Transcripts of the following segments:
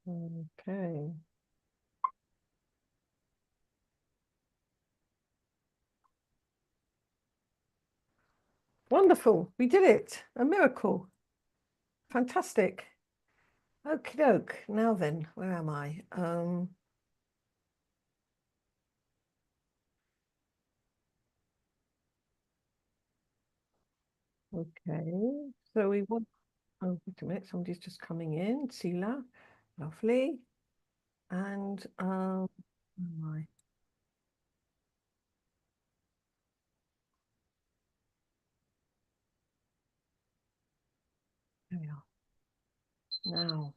Okay. Wonderful. We did it. A miracle. Fantastic. Okie doke. Now then, where am I? Okay. So we want, oh, wait a minute. Somebody's just coming in. Sila. Lovely. And, where am I? There we are. Now,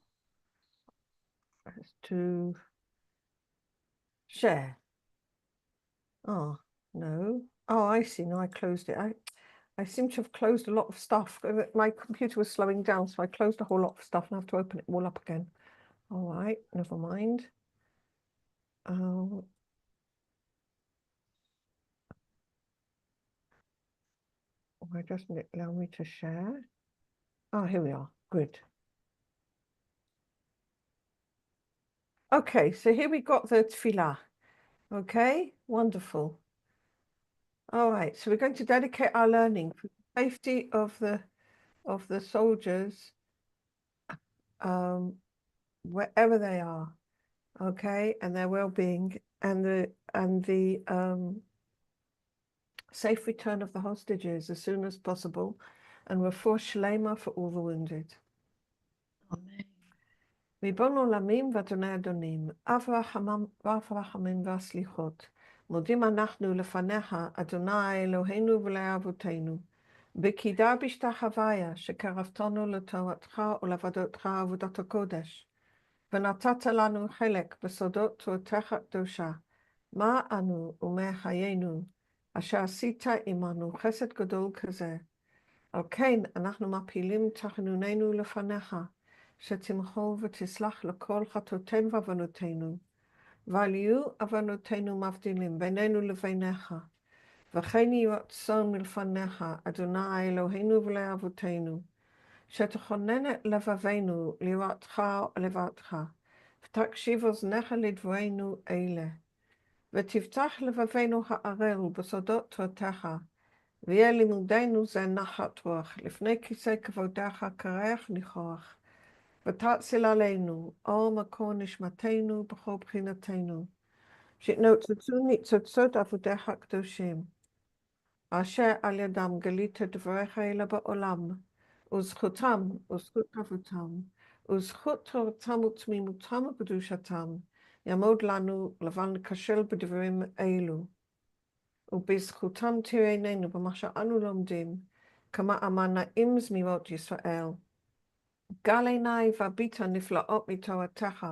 let's do share. Oh, no. Oh, I see. No, I closed it. I seem to have closed a lot of stuff. My computer was slowing down, so I closed a whole lot of stuff and I have to open it all up again. All right, never mind. Why doesn't it allow me to share? Oh, here we are. Good. Okay, so here we got the tefillah. Okay, wonderful. All right, so we're going to dedicate our learning for the safety of the soldiers, wherever they are. Okay, and their well-being and the safe return of the hostages as soon as possible, and refuah shlema for all the wounded. Amen. ריבון עולמים ואדוני אדונים, אב רחמים והסליחות, מודים אנחנו לפניך, אדוני אלוהינו ולאבותינו, בקידה בשתחוויה, שקרבתנו לתורתך ולעבודתך עבודת הקודש, ונתת לנו חלק בסודות תורתך הקדושה, מה אנו ומה חיינו, אשר עשית עמנו חסד גדול כזה. על כן אנחנו מפילים תחנוננו לפניך, שתמחול ותסלח לכל חטאותינו ועוונותינו, ואל יהיו עוונותינו מבדילים בינינו לביניך, וכן יהי רצון מלפניך, אדוני אלוהינו ולאבותינו, שתכונן את לבבינו ליראתך ולבבך, ותקשיב אוזניך לדברינו אלה, ותפתח לבבינו הערל בסודות תורתך, ויהיה לימודנו זה נחת רוח, לפני כיסא כבודך קרח ניחוח, ותציל עלינו אור מקור נשמתנו בכל בחינתנו, שיתנוצצו ניצוצות עבודיך הקדושים, אשר על ידם גלית דבריך אלה בעולם, וזכותם וזכות אבותם, וזכות תורתם ותמימותם וקדושתם, יעמוד לנו לבן לכשל בדברים אלו. ובזכותם תראה עינינו במה שאנו לומדים, כמה אמנאים זמירות ישראל. גל עיניי והביטה נפלאות מתורתך,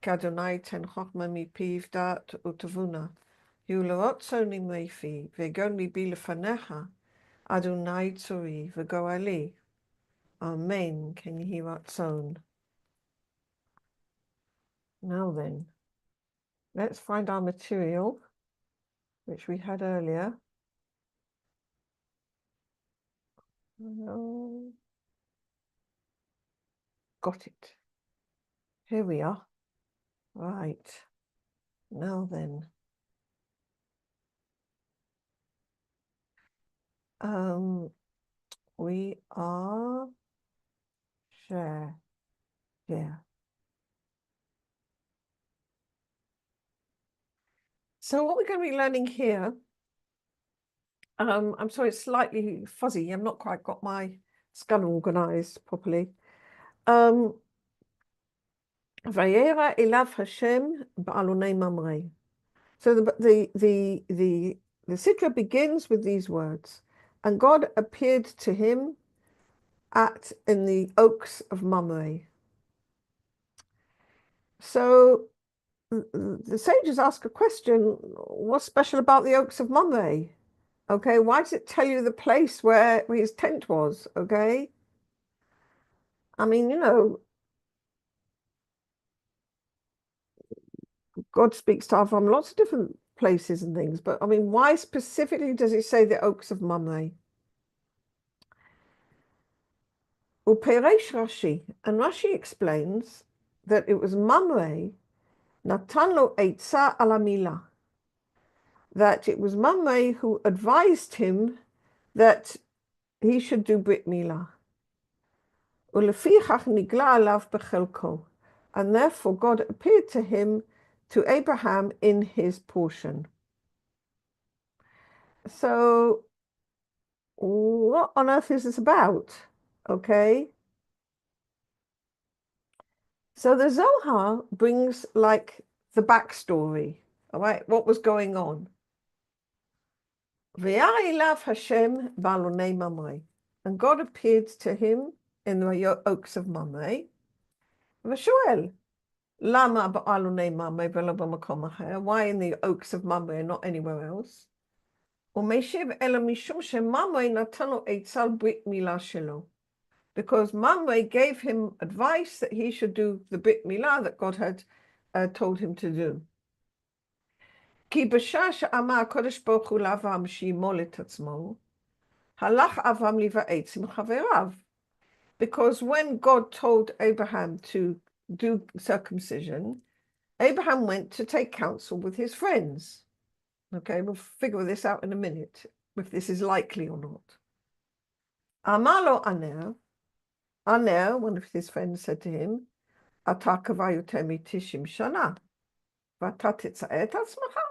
כי אדוני ייתן חוכמה מפיו דעת ותבונה. יהיו לרצון נמרי פי, ויגון ליבי לפניך, אדוני צורי וגורלי. Amen. Can you hear rtzon? Now then, let's find our material, which we had earlier. Got it. Here we are. Right. Now then. We are share. Yeah. So what we're going to be learning here, I'm sorry, it's slightly fuzzy. I've not quite got my skull organized properly. Vayera elav Hashem ba'alonei mamrei. So the Sidra begins with these words, and God appeared to him in the oaks of Mamre. So the sages ask a question: what's special about the oaks of Mamre? Okay, why does it tell you the place where his tent was? Okay, I mean, God speaks to Avraham lots of different places and things, but I mean, why specifically does it say the oaks of Mamre? Uperesh Rashi, and Rashi explains that it was Mamre, Natan lo eitza ala milah, that it was Mamre who advised him that he should do Brit Milah. Ulefichach nigla alav bechelko, and therefore God appeared to him, to Abraham, in his portion. So what on earth is this about? Okay. So the Zohar brings like the backstory, all right, what was going on. V'ya'ilav Hashem ba'alonei Mamre, and God appeared to him in the oaks of Mamre. V'shoel, lama ba'alonei Mamre v'lo b'makom acher? Why in the oaks of Mamre and not anywhere else? U'meshiv ela mishum she'Mamre natan lo eitzal brit milah shelo, because Mamre gave him advice that he should do the Brit Milah that God had told him to do. Ki b'shah she'amar HaKadosh Baruch Hu l'Avraham she'yimol et atzmo, halach Avraham liva'etz im chaverav. Because when God told Abraham to do circumcision, Abraham went to take counsel with his friends. Okay, we'll figure this out in a minute, if this is likely or not. Amar lo Aner, one of his friends, said to him, Ata kavah yoter mitishim shana, v'ata titza'eh et atzmacha.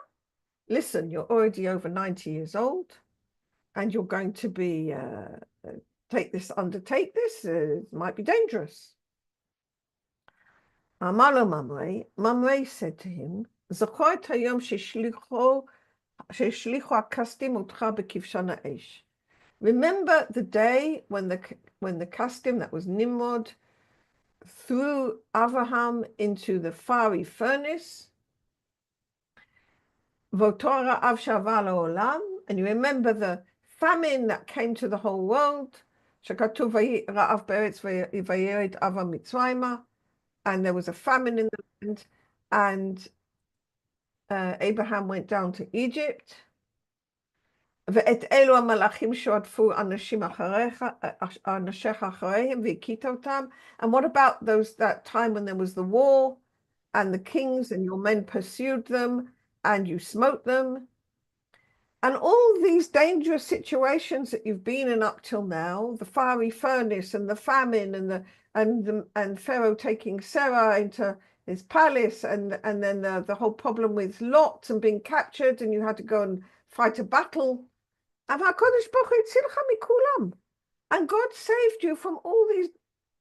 Listen, you're already over 90 years old, and you're going to be undertake this. It might be dangerous. Amar lo Mamre said to him, Zachor et hayom sheshlichu hakastim otcha bekivshan ha'esh. Remember the day when the Kastim, that was Nimrod, threw Avraham into the fiery furnace. Votora av shava la'olam, and you remember the famine that came to the whole world. Shekatuv ra'av beretz vayered ava mitzrayma, and there was a famine in the land, and Abraham went down to Egypt. ואת אלו המלאכים שעטפו אנשיך אחריהם והכית אותם. And what about that time when there was the war and the kings and your men pursued them and you smote them? And all these dangerous situations that you've been in up till now, the fiery furnace and the famine and Pharaoh taking Sarah into his palace, and then the whole problem with Lot and being captured, and you had to go and fight a battle. And God saved you from all these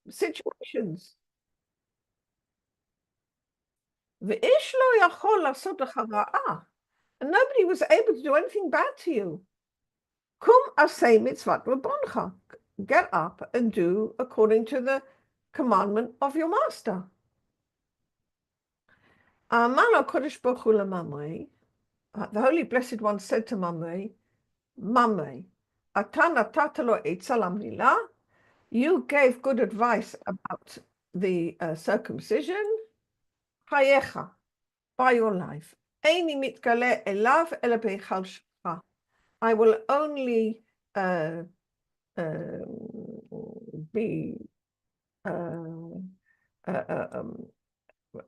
situations. And nobody was able to do anything bad to you. Get up and do according to the commandment of your master. The Holy Blessed One said to Mamre, you gave good advice about the circumcision. Hayecha, by your life. I will only be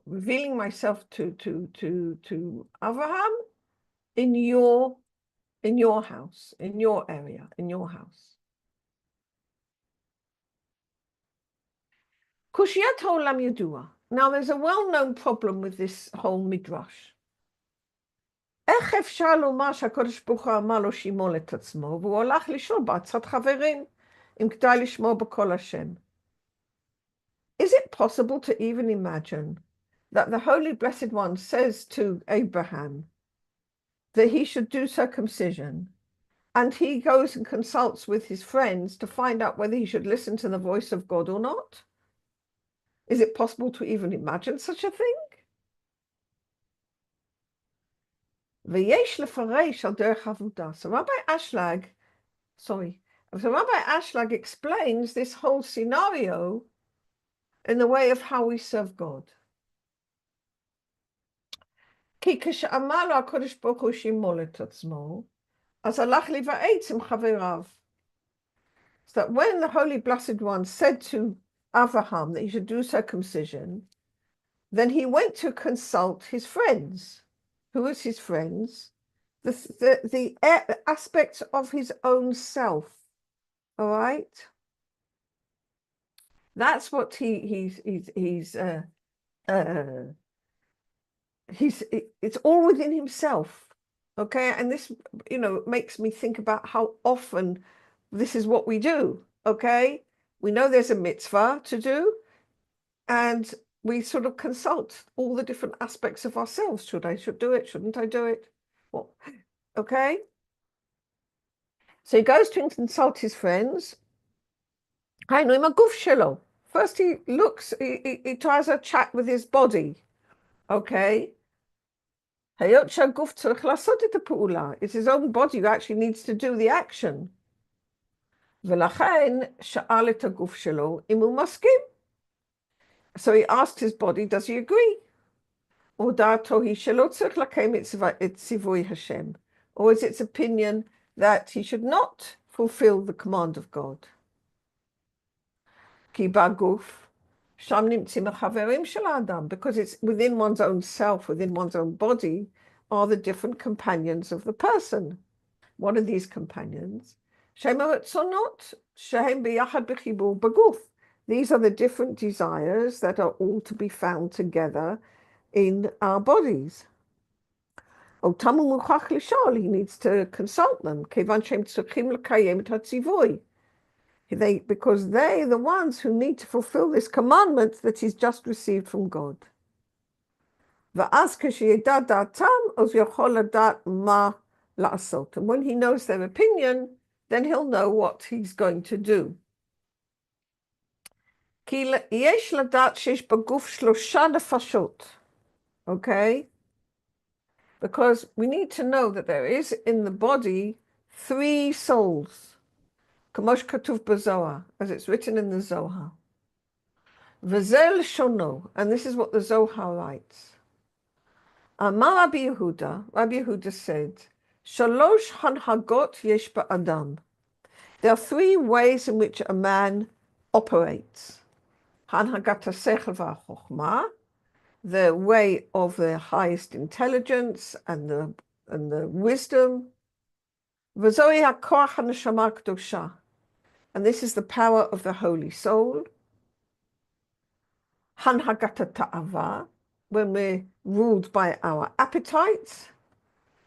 revealing myself to Avraham in your house, in your area, in your house. Kushiyat ha'olam yadua. Now there's a well-known problem with this whole midrash. איך אפשר לומר שהקדוש ברוך הוא אמר לו שימול את עצמו, והוא הלך לשאול בעצת חברים, אם כדאי לשמור בקול השם. Is it possible to even imagine that the Holy Blessed One says to Abraham that he should do circumcision, and he goes and consults with his friends to find out whether he should listen to the voice of God or not? Is it possible to even imagine such a thing? So Rabbi Ashlag explains this whole scenario in the way of how we serve God. So that when the Holy Blessed One said to Avraham that he should do circumcision, Then he went to consult his friends. Who was his friends? The aspects of his own self. All right. That's what he's it's all within himself. Okay, and this makes me think about how often this is what we do. Okay, we know there's a mitzvah to do, and we sort of consult all the different aspects of ourselves. Should do it? Shouldn't I do it? Well, okay. So he goes to consult his friends. First he looks, he tries a chat with his body. Okay. It's his own body who actually needs to do the action. So he asked his body, does he agree? Or is its opinion that he should not fulfill the command of God? Because it's within one's own self, within one's own body, are the different companions of the person. What are these companions? These are the different desires that are all to be found together in our bodies. He needs to consult them. Because they're the ones who need to fulfill this commandment that he's just received from God. And when he knows their opinion, then he'll know what he's going to do. Okay? Because we need to know that there is in the body 3 souls. Kamosh Katuv Bazohar, as it's written in the Zohar. V'zel shono, and this is what the Zohar writes. Amar Rabbi Yehuda said, Shalosh hanhagot yesh ba'adam. There are 3 ways in which a man operates. Hanhagat ha'sechel v'chokhmah, the way of the highest intelligence and the wisdom. V'zoi ha'koach ha'neshama kedosha, and this is the power of the Holy Soul. Hanhagata ta'ava, when we're ruled by our appetites.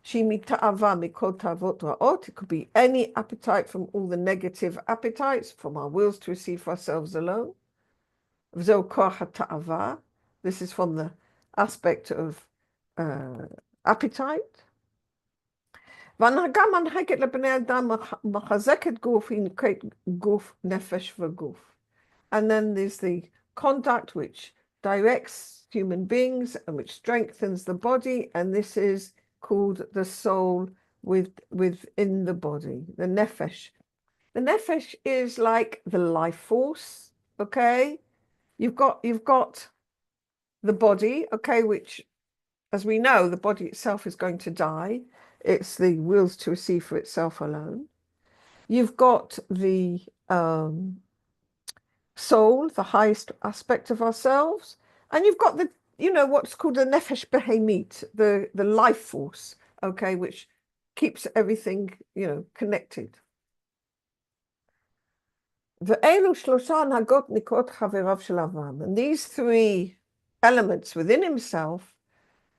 Shimi ta'ava mikol ta'avot ra'ot, it could be any appetite from all the negative appetites, from our wills to receive for ourselves alone. V'zo koach ta'ava, this is from the aspect of appetite. והנהגה מנהגת לבני אדם מחזקת גוף, היא נקראת גוף, נפש וגוף. And then there's the conduct which directs human beings and which strengthens the body, and this is called the soul within the body, the nefesh. The nefesh is like the life force, okay? You've got the body, okay, which, as we know, the body itself is going to die. It's the wills to receive for itself alone. You've got the soul, the highest aspect of ourselves, and you've got the, what's called the nefesh behemit, the life force, okay, which keeps everything, connected. And these 3 elements within himself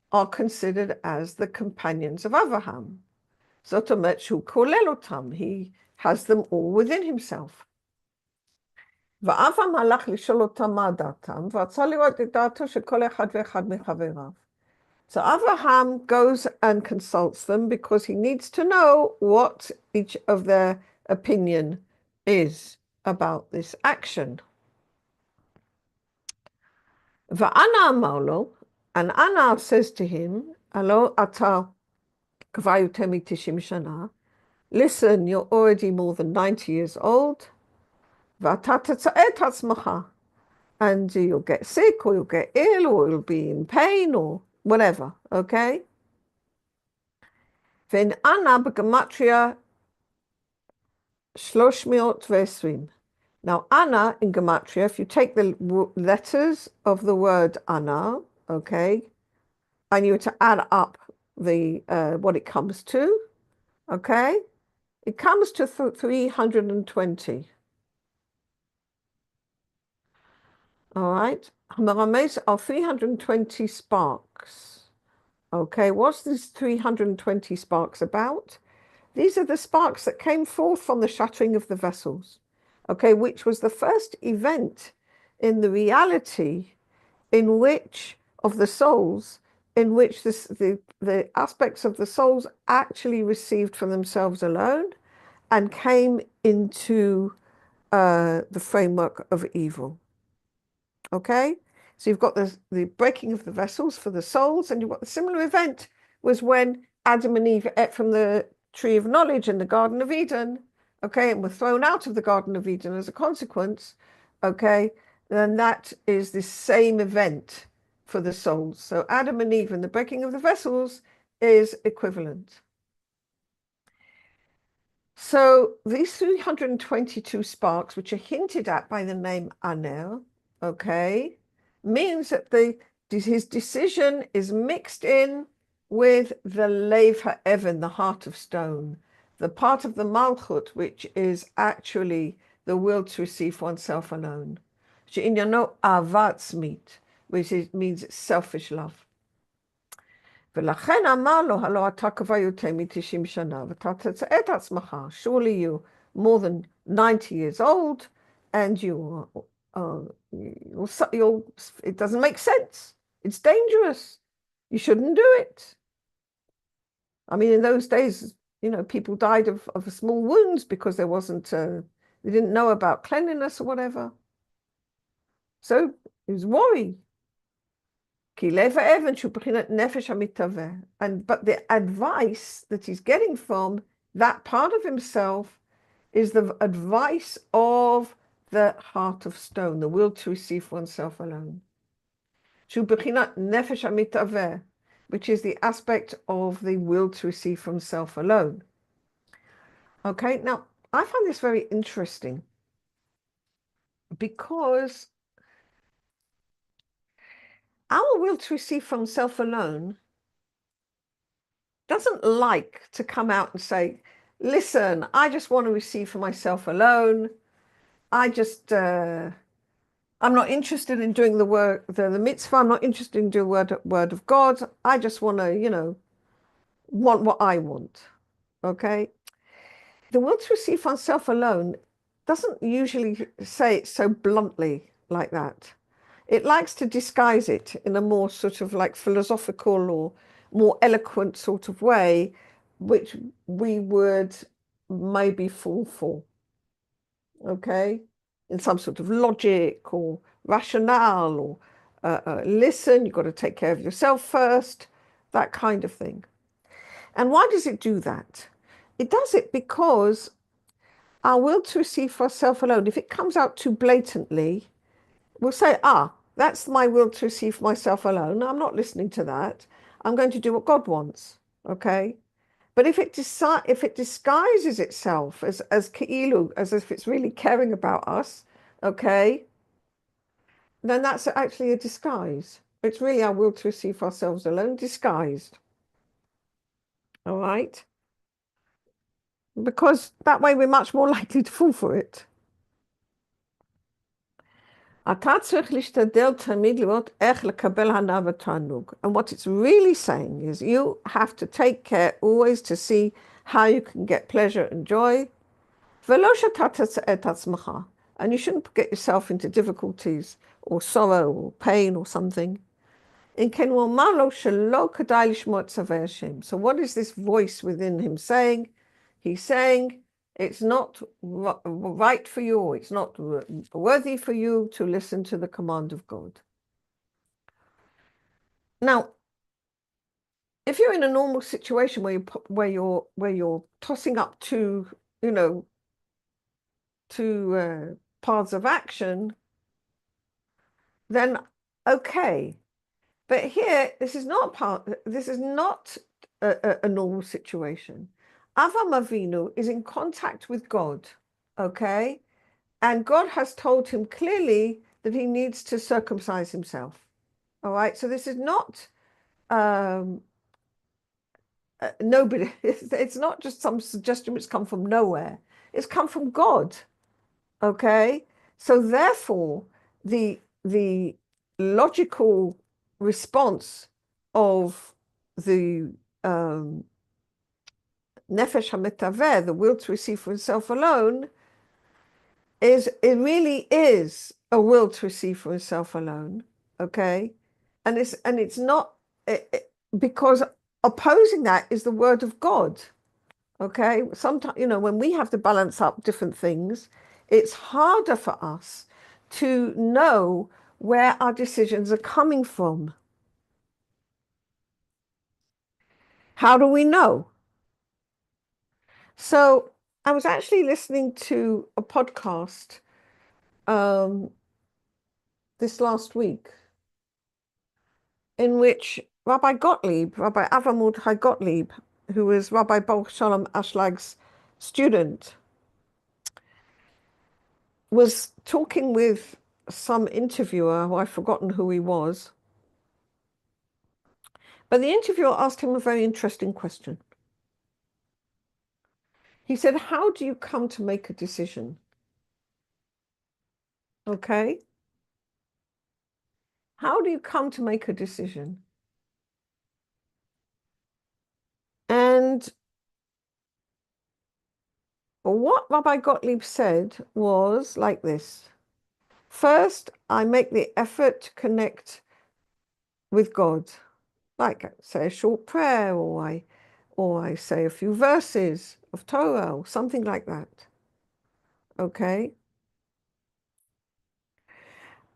are considered as the companions of Avraham. Zot omet shu kolel otam, he has them all within himself. Va'avam halach lishol otam ma datam, v'atza lirot et dato shekol echad ve'echad mechaverav. So Avraham goes and consults them because he needs to know what each of their opinion is about this action. Va'ana amar lo, and Anna says to him, Alo ata kvar yoter mitishim shana. Listen, you're already more than 90 years old. V'ata tetza'eh atzmacha. And you'll get sick, or you'll get ill, or you'll be in pain, or whatever, okay? V'en Anna b'gematria 320. Now, Anna in gematria, if you take the letters of the word Anna, okay, and you were to add up the what it comes to, okay, it comes to 320. All right, Hamarames are 320 sparks. Okay, what's this 320 sparks about? These are the sparks that came forth from the shattering of the vessels, okay, which was the first event in the reality in which of the souls, in which the aspects of the souls actually received for themselves alone and came into the framework of evil. Okay, so you've got the breaking of the vessels for the souls, and you've got the similar event was when Adam and Eve ate from the tree of knowledge in the Garden of Eden, okay, and were thrown out of the Garden of Eden as a consequence, okay, then that is the same event for the souls. So Adam and Eve and the breaking of the vessels is equivalent. So these 322 sparks, which are hinted at by the name Anel, okay, means that his decision is mixed in with the Lev HaEvan, the heart of stone, the part of the Malchut, which is actually the will to receive oneself alone. She'inyano ahavat tzmit, which means selfish love. ולכן אמר לו, הלא אתה כבר יותר מ-90 שנה, ואתה תצא את עצמך. Surely you more than 90 years old, and it doesn't make sense. It's dangerous. You shouldn't do it. I mean, in those days, people died of small wounds because there wasn't, they didn't know about cleanliness or whatever. So he was worried. But the advice that he's getting from that part of himself is the advice of the heart of stone, the will to receive oneself alone. Which is the aspect of the will to receive from self alone. Okay, now I find this very interesting because our will to receive from self alone doesn't like to come out and say, listen, I just want to receive for myself alone. I'm not interested in doing the work, the mitzvah. I'm not interested in doing word of God. I just want to, want what I want. Okay. The will to receive for oneself alone doesn't usually say it so bluntly like that. It likes to disguise it in a more sort of like philosophical or more eloquent sort of way, which we would maybe fall for, okay? In some sort of logic or rationale or listen, you've got to take care of yourself first, that kind of thing. And why does it do that? It does it because our will to receive for ourselves alone, if it comes out too blatantly, we'll say, that's my will to receive myself alone. I'm not listening to that. I'm going to do what God wants. Okay. But if it disguises itself as ke'ilu, as if it's really caring about us, okay, then that's actually a disguise. It's really our will to receive ourselves alone disguised. All right. Because that way we're much more likely to fall for it. And what it's really saying is you have to take care always to see how you can get pleasure and joy. And you shouldn't get yourself into difficulties or sorrow or pain or something. So what is this voice within him saying? He's saying, it's not right for you, it's not worthy for you to listen to the command of God. Now, if you're in a normal situation where you're tossing up two paths of action, then okay. But here, this is not a normal situation. Avraham Avinu is in contact with God, okay? And God has told him clearly that he needs to circumcise himself. All right. So this is not nobody. It's not just some suggestion which come from nowhere. It's come from God. Okay. So therefore, the logical response of the nefesh hametaveh, the will to receive for himself alone, it really is a will to receive for himself alone. Okay, and it's not because opposing that is the word of God. Okay, sometimes when we have to balance up different things, it's harder for us to know where our decisions are coming from. How do we know? So I was actually listening to a podcast this last week in which Rabbi Avraham Gottlieb, who was Rabbi Baruch Shalom Ashlag's student, was talking with some interviewer who I've forgotten who he was. But the interviewer asked him a very interesting question. He said, how do you come to make a decision? Okay? How do you come to make a decision? And what Rabbi Gottlieb said was like this. First, I make the effort to connect with God. Like I say a short prayer, or I say a few verses of Torah, or something like that. Okay?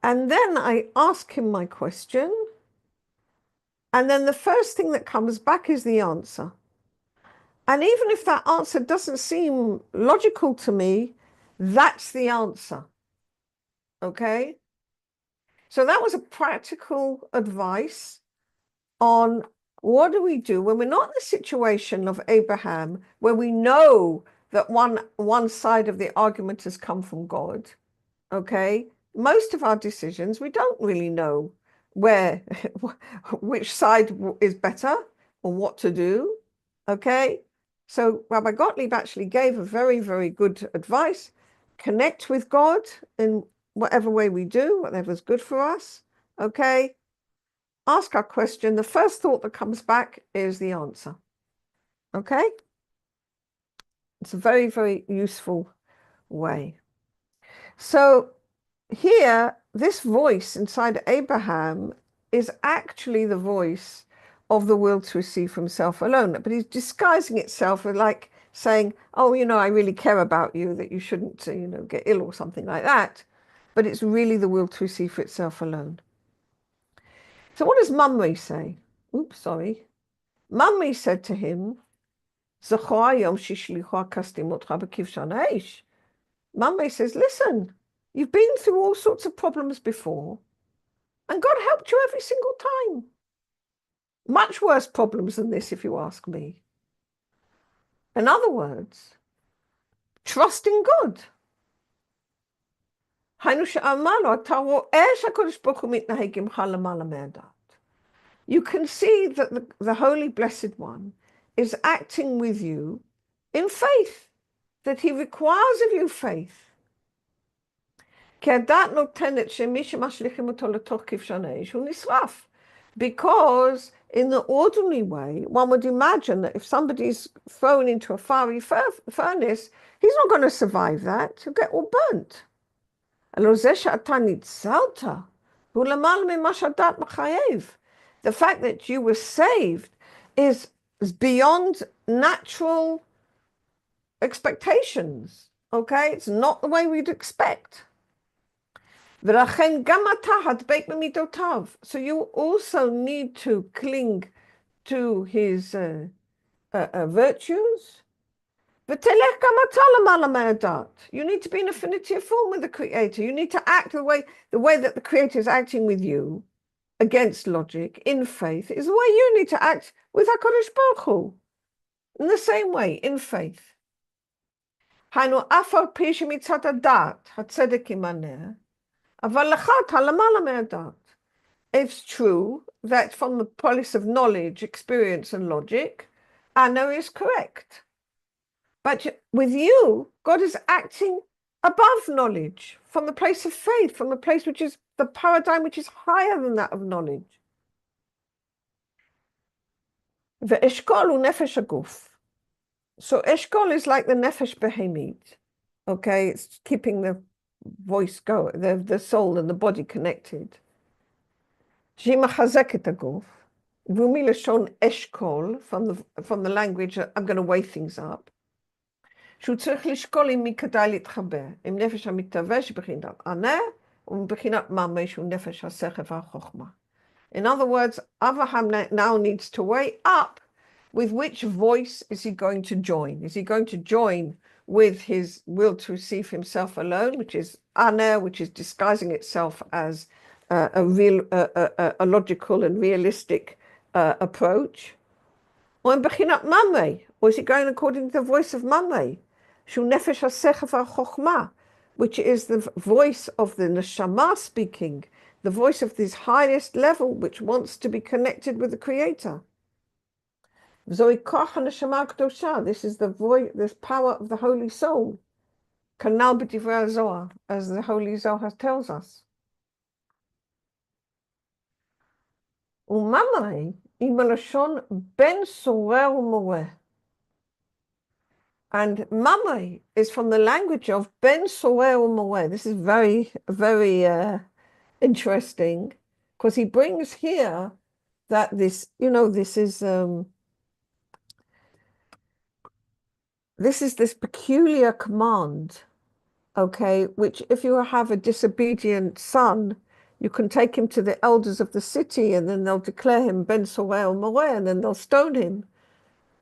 And then I ask him my question, and then the first thing that comes back is the answer. And even if that answer doesn't seem logical to me, that's the answer. Okay? So that was a practical advice on what do we do when we're not in the situation of Abraham, where we know that one side of the argument has come from God. Okay? Most of our decisions, we don't really know which side is better or what to do. Okay? So Rabbi Gottlieb actually gave a very, very good advice. Connect with God in whatever way we do, whatever's good for us. Okay? Ask our question. The first thought that comes back is the answer. Okay? It's a very, very useful way. So here, this voice inside Abraham is actually the voice of the will to receive from himself alone, but he's disguising itself with like saying, oh, I really care about you, that you shouldn't, get ill or something like that. But it's really the will to receive for itself alone. So what does Mamre say? Oops, sorry. Mamre said to him, Mamre says, listen, you've been through all sorts of problems before, and God helped you every single time. Much worse problems than this, if you ask me. In other words, trust in God. You can see that the Holy Blessed One is acting with you in faith, that he requires of you faith. Because in the ordinary way, one would imagine that if somebody's thrown into a fiery furnace, he's not going to survive that. He'll get all burnt. The fact that you were saved is beyond natural expectations. Okay? It's not the way we'd expect. So you also need to cling to his virtues. You need to be in affinity of form with the Creator. You need to act the way that the Creator is acting with you, against logic, in faith, is the way you need to act with HaKadosh Baruch Hu. In the same way, in faith. it's true that from the place of knowledge, experience, and logic, Anna is correct. But with you, God is acting above knowledge, from the place of faith, from the place which is the paradigm which is higher than that of knowledge. The eshkol u nefesh aguf. So eshkol is like the nefesh behemit. Okay, it's keeping the voice going, the soul and the body connected. She machazeket aguf. Vumi lashon eshkol, from the language, I'm going to weigh things up. שהוא צריך לשקול אם מי כדאי להתחבר, עם נפש המתהווה שבחינת ענה, ומבחינת ממש שהוא נפש השכל והחוכמה. In other words, Avraham now needs to weigh up with which voice is he going to join. Is he going to join with his will to receive himself alone, which is Ana, which is disguising itself as a logical and realistic approach? Or in Bechinat Mamre, or is he going according to the voice of Mamre? Shu nefesh hasechel v'chokhmah, which is the voice of the neshama speaking, the voice of this highest level, which wants to be connected with the Creator. Zoi koch haneshama kedosha. This is the voice, this power of the Holy Soul. Kanal b'divrei Zohar, as the Holy Zohar tells us. Umamre imalashon ben sorer u'moreh. And mamre is from the language of ben sorer u'moreh. This is very, very interesting, because he brings here that this, this is this peculiar command, okay, which if you have a disobedient son, you can take him to the elders of the city, and then they'll declare him ben sorer u'moreh, and then they'll stone him.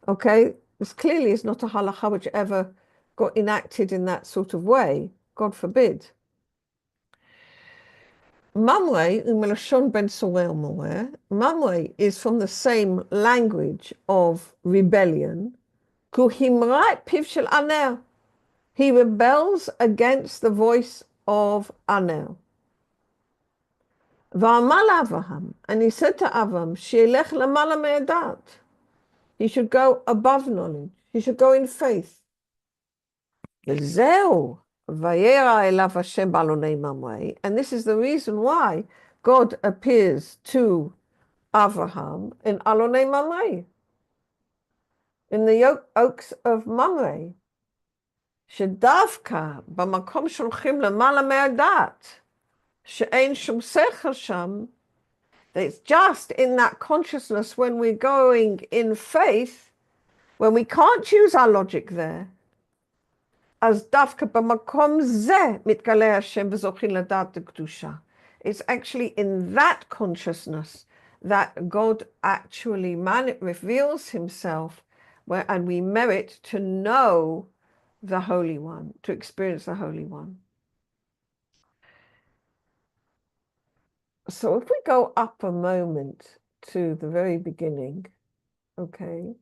Okay, this clearly is not a halacha which ever got enacted in that sort of way. God forbid. Mamre u'melashon ben sorer u'moreh. Mamre is from the same language of rebellion. Ku himra piv shel aner. He rebels against the voice of Aner. V'amal Avraham, and he said to Avraham, she'elech lamala me'edat. He should go above knowledge. He should go in faith. V'zeu Vayera elav Hashem ba'alonei mamre. And this is the reason why God appears to Avraham in alonei mamre, in the oaks of Mamre. שדווקא במקום שהולכים למעלה מהדעת, שאין שום שכל שם, it's just in that consciousness when we're going in faith, when we can't choose our logic there, אז דווקא במקום זה מתגלה השם וזוכים לדעת הקדושה. It's actually in that consciousness that God actually reveals himself, and we merit to know the Holy One, to experience the Holy One. So if we go up a moment to the very beginning, okay,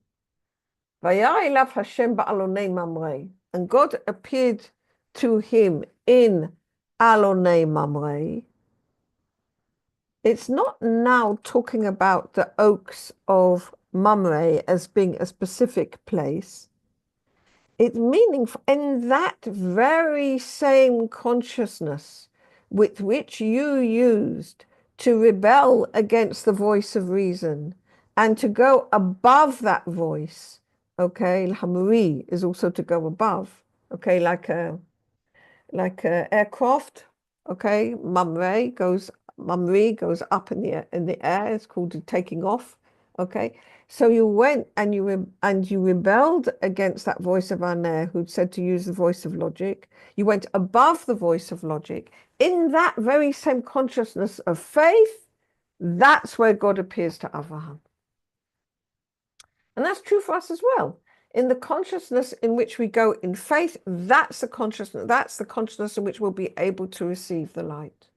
Vayera elav Hashem ba'alonei mamre, and God appeared to him in alonei mamre. It's not now talking about the oaks of Mamre as being a specific place. It's meaning in that very same consciousness with which you used to rebel against the voice of reason and to go above that voice. Okay, Hamuri is also to go above. Okay, like a aircraft. Okay, Mamri goes up in the air. It's called taking off. Okay, so you went and you rebelled against that voice of Aner, who'd said to use the voice of logic. You went above the voice of logic in that very same consciousness of faith. That's where God appears to Avraham, and that's true for us as well. In the consciousness in which we go in faith, that's the consciousness in which we'll be able to receive the light.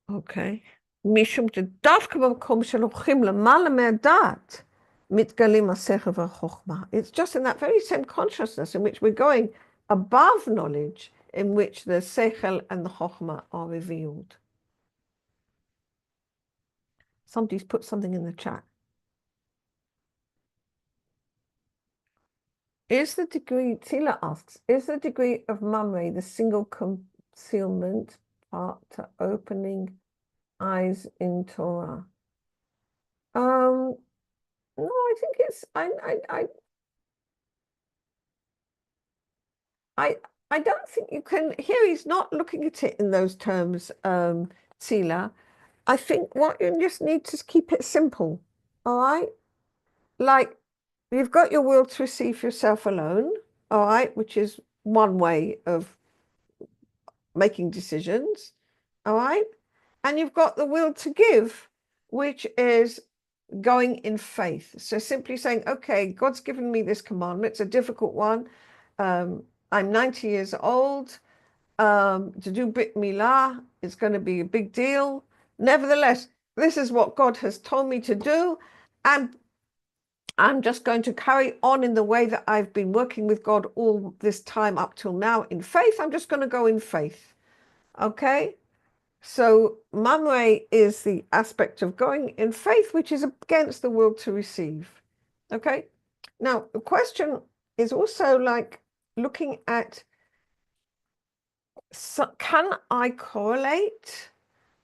Okay. משום שדווקא במקום שהולכים למעלה מהדעת, מתגלים השכל והחוכמה. It's just in that very same consciousness in which we're going above knowledge in which the seichel and the chokhmah are revealed. Somebody's put something in the chat. Tila asks, is the degree of mamre the single concealment part to opening eyes in Torah? No, I think it's I don't think you can. Here he's not looking at it in those terms, Tila. I think what you just need to keep it simple, all right? Like you've got your will to receive yourself alone, all right, which is one way of making decisions, all right? And you've got the will to give, which is going in faith. So simply saying, okay, God's given me this commandment. It's a difficult one. I'm 90 years old. To do Brit Milah is going to be a big deal. Nevertheless, this is what God has told me to do. And I'm just going to carry on in the way that I've been working with God all this time up till now in faith. I'm just going to go in faith. Okay? So mamre is the aspect of going in faith, which is against the will to receive. Okay? Now, the question is also like looking at, so can I correlate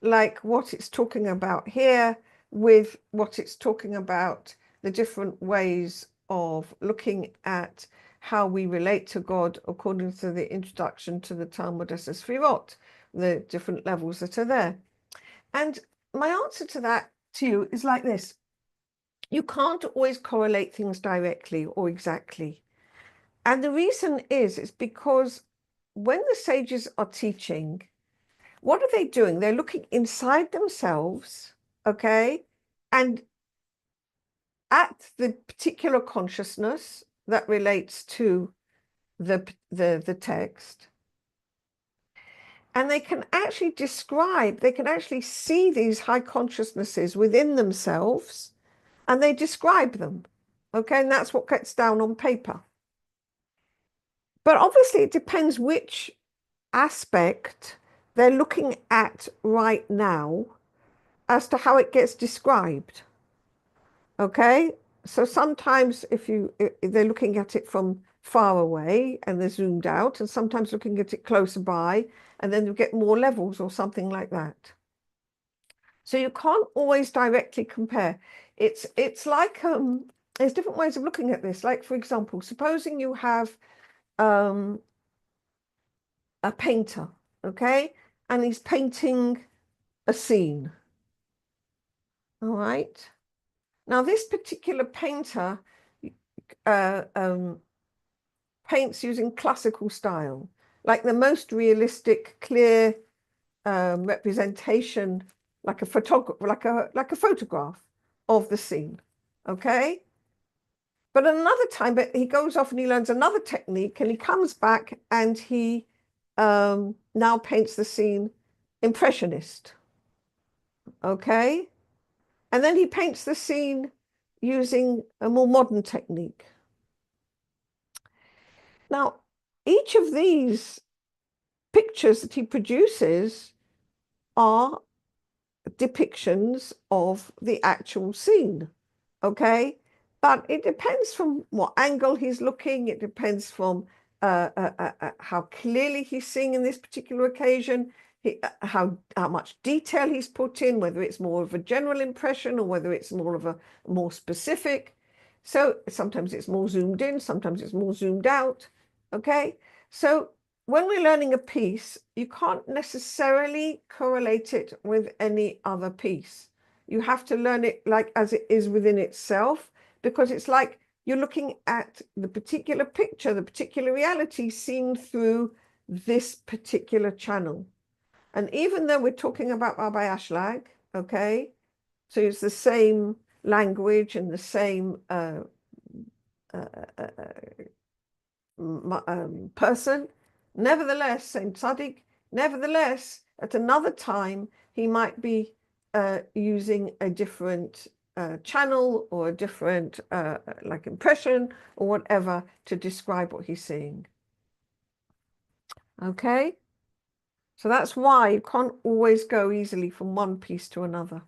like what it's talking about here with what it's talking about, the different ways of looking at how we relate to God according to the introduction to the Talmud Sefirot, the different levels that are there. And my answer to that to you is like this. You can't always correlate things directly or exactly. And the reason is because when the sages are teaching, what are they doing? They're looking inside themselves, okay, and at the particular consciousness that relates to the text. And they can actually describe, they can actually see these high consciousnesses within themselves, and they describe them, okay, and that's what gets down on paper. But obviously it depends which aspect they're looking at right now as to how it gets described. Okay, so sometimes if they're looking at it from far away and they're zoomed out, and sometimes looking at it closer by, and then you get more levels or something like that. So you can't always directly compare. It's like there's different ways of looking at this. Like for example, supposing you have a painter, okay, and he's painting a scene. All right. Now this particular painter paints using classical style, like the most realistic, clear representation, like a photograph of the scene. Okay. But another time, but he goes off and he learns another technique, and he comes back and he now paints the scene impressionist. Okay. And then he paints the scene using a more modern technique. Now, each of these pictures that he produces are depictions of the actual scene, okay? But it depends from what angle he's looking. It depends from how clearly he's seeing in this particular occasion, how much detail he's put in, whether it's more of a general impression or whether it's more of a more specific. So sometimes it's more zoomed in, sometimes it's more zoomed out, okay? So when we're learning a piece, you can't necessarily correlate it with any other piece. You have to learn it like as it is within itself, because it's like you're looking at the particular picture, the particular reality seen through this particular channel. And even though we're talking about Rabbi Ashlag, okay, so it's the same language and the same person, nevertheless, same tzaddik, nevertheless, at another time, he might be using a different channel or a different like impression or whatever to describe what he's seeing. Okay? So that's why you can't always go easily from one piece to another.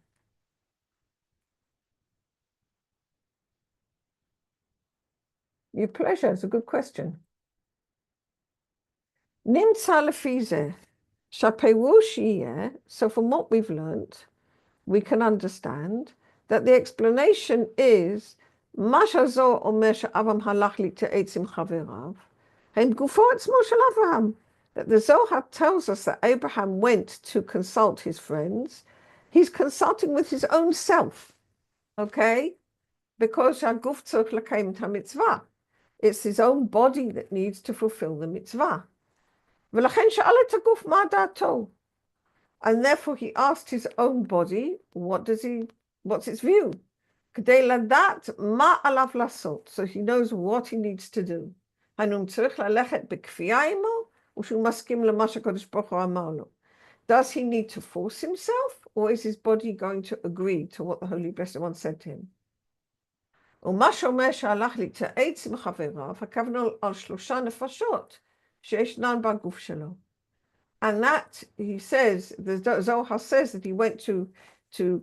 Your pleasure. It's a good question. נמצא לפי זה שהפירוש יהיה, so from what we've learnt, we can understand that the explanation is מה שהזוהר אומר שאברהם הלך להתייעץ עם חבריו, הם גופו עצמו של אברהם. That the Zohar tells us that Abraham went to consult his friends. He's consulting with his own self, okay? Because הגוף צריך לקיים את המצווה. It's his own body that needs to fulfill the mitzvah. ולכן שאל את הגוף מה דעתו. And therefore he asked his own body, what's its view? כדי לדעת מה עליו לעשות. So he knows what he needs to do. האם צריך ללכת בכפייה עמו, או שהוא מסכים למה שהקדוש ברוך הוא אמר לו. Does he need to force himself, or is his body going to agree to what the Holy Blessed One said to him? ומה שאומר שהלך להתייעץ עם חבריו, הכוונה על 3 נפשות שישנן בגוף שלו. And that, he says, the Zohar says that he went to